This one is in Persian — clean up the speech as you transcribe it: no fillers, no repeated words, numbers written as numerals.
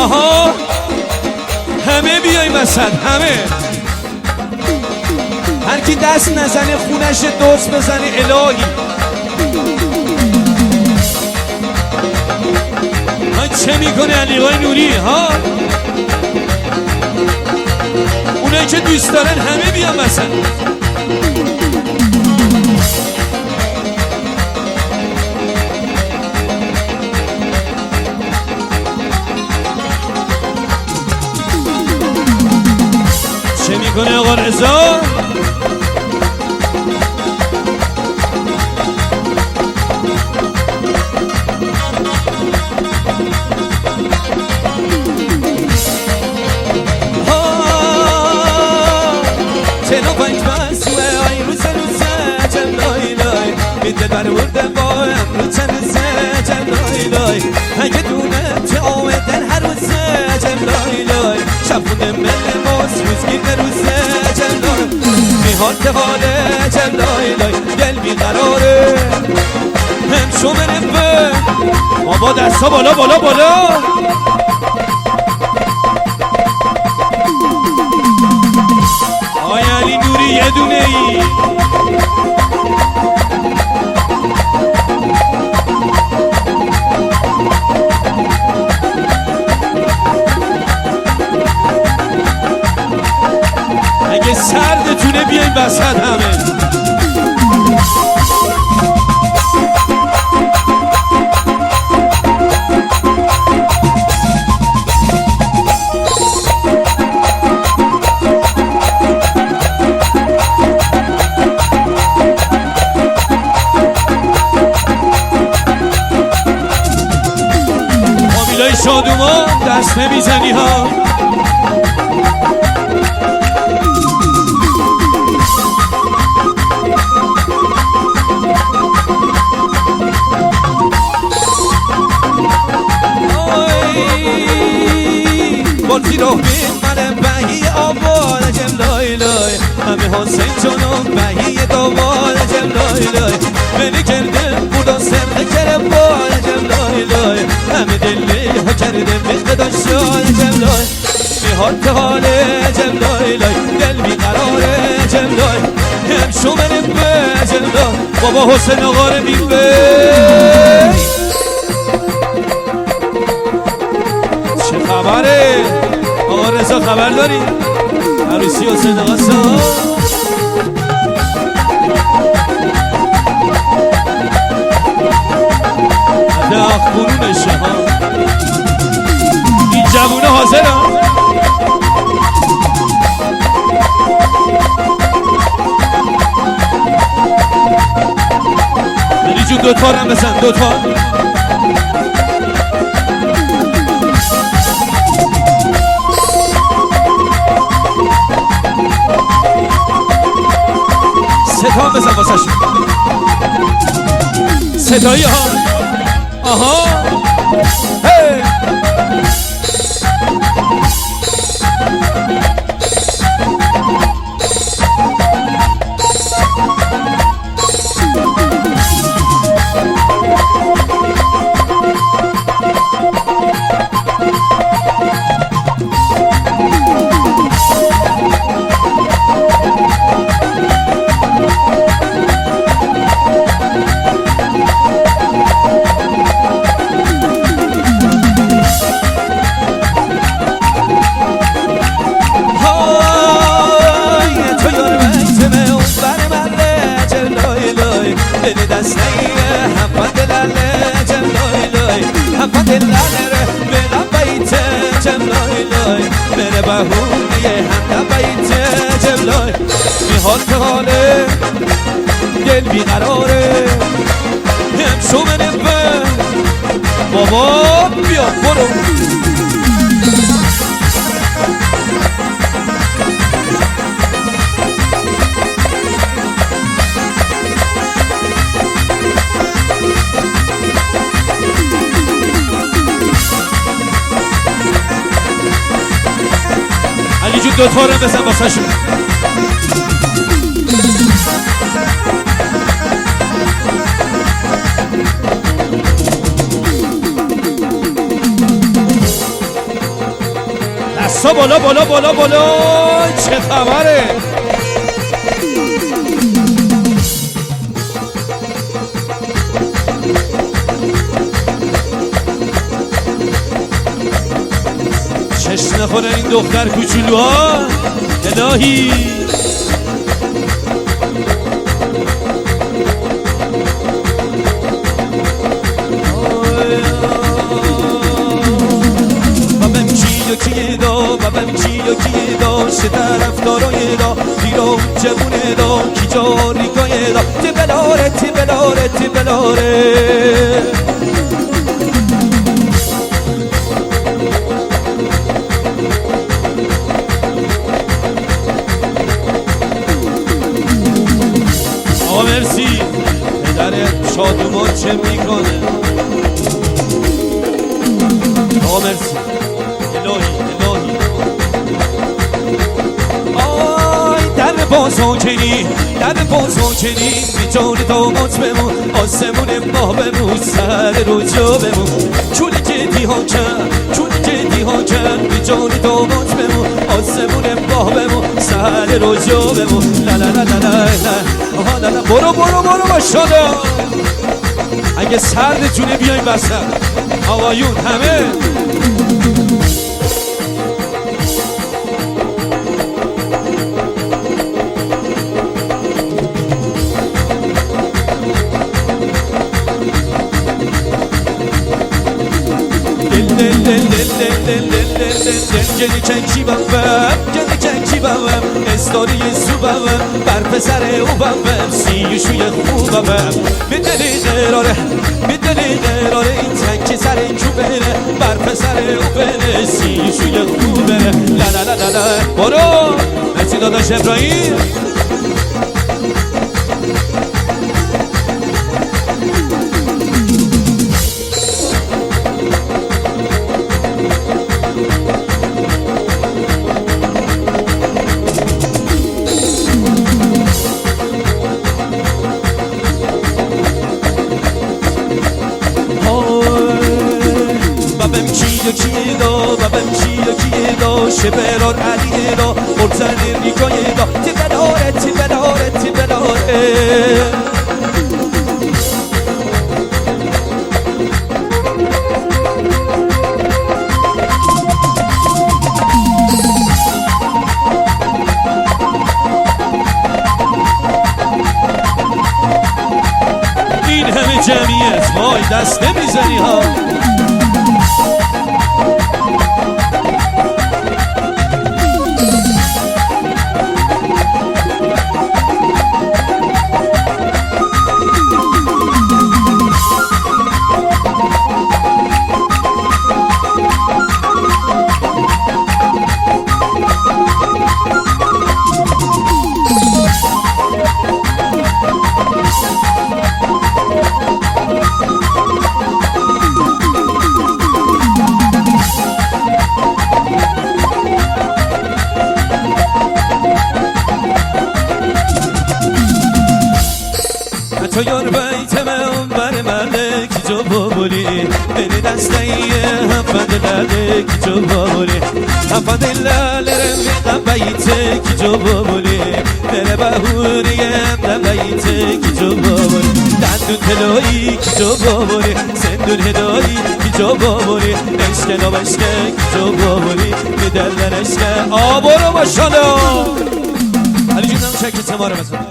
آها همه بیای وسط، همه هر کی دست نزنه خونش دوست بزنه الهی. ها چه میکنه علیقای نوری ها؟ اونایی که دوست دارن همه بیان وسط. چه میکنه آقا رضا؟ دل بر ورده با امرو چند روزه جلای لای اگه دونه چه آمدن هر روزه جلای لای شب خونده مل ماس روز گیر روزه جلای میهاد تقاله جلای لای دل بیقراره هم شومنه به بابا دستا بالا بالا بالا. آی علی نوری یه دونه ای اگه سردتونه بیاین وسط همه. فامیلای شادومان دست نمیزنی ها. بازی رو من بهی آباد جملای لای همه حسین جانم بهی دوبار جملای لای بلی کرده بودا سرده کرده بار جملای لای همه دلی ها کرده بخت داشتای جملای میهاد حاله جملای لای دل بیقراره جملای هم شومنه به جملای بابا حسین آقا رو میبه. چه خبره؟ آقا رضا خبر داری؟ عروسی حسین آقا سا ده خونونشه ها. این جوونه حاضر ها؟ علی جون دوتا هم بزن دوتا. ستا بزن واسه شد ستایی ها. آها هی میهاد حاله دل بیقراره هم شومنه به بابا بیا برو. علی جون دوتا رو بزن واسه شون. دستا بالا بالا بالا بالا. چه خبره؟ چشم نخوره این دختر کوچولوها. الهی یکی دا و من چی یکی دا چه طرف دارای دا دیرو جبونه دا کی جاری کای دا تی بلاره تی بلاره تی بلاره. آقا مرسی پدر شادومان چه میکنه. آقا مرسی الهی الهی. آی در بازو کنی در بازو کنی بی جان دامات بمون آسمون ما بمون سر رو جا بمون چولی جدی ها کرد چولی جدی ها کرد بی جان دامات بمون آسمون ما بمون سر رو جا بمون. لا لا لا لا لا لا لا. برو برو برو ماشاءالله. اگه سرد جونه بیایم وسط آقایون همه. گلی کنکی بمم گلی کنکی بمم استاری سو بمم بر پسر او بمم سیشوی خوب بمم به دلی قراره به دلی قراره این تنکی سر جو بره بر پسر او بره سیشوی خوب بره. لا لا لا لا لا. برو مرسی داداش ابراهیم. یکی دا و بم چی یکی دا شبرار علی دا مرتن ریکای دا تی بلاره تی بلاره تی بلاره. این همه جمعیت وای دست نمیزنی ها. تو یار بیت من بر ملک جو بولی بین دسته هفت لالک جو بولی هفت لالرم بیت کی جو بولی در بهوریم در بیت کی جو بولی دندون تلایی کی جو بولی سندون هدایی کی جو بولی عشق نوشته کی جو بولی بدل عشق آبرو ماشاءالله. علی جونم شکر ما رو بزن.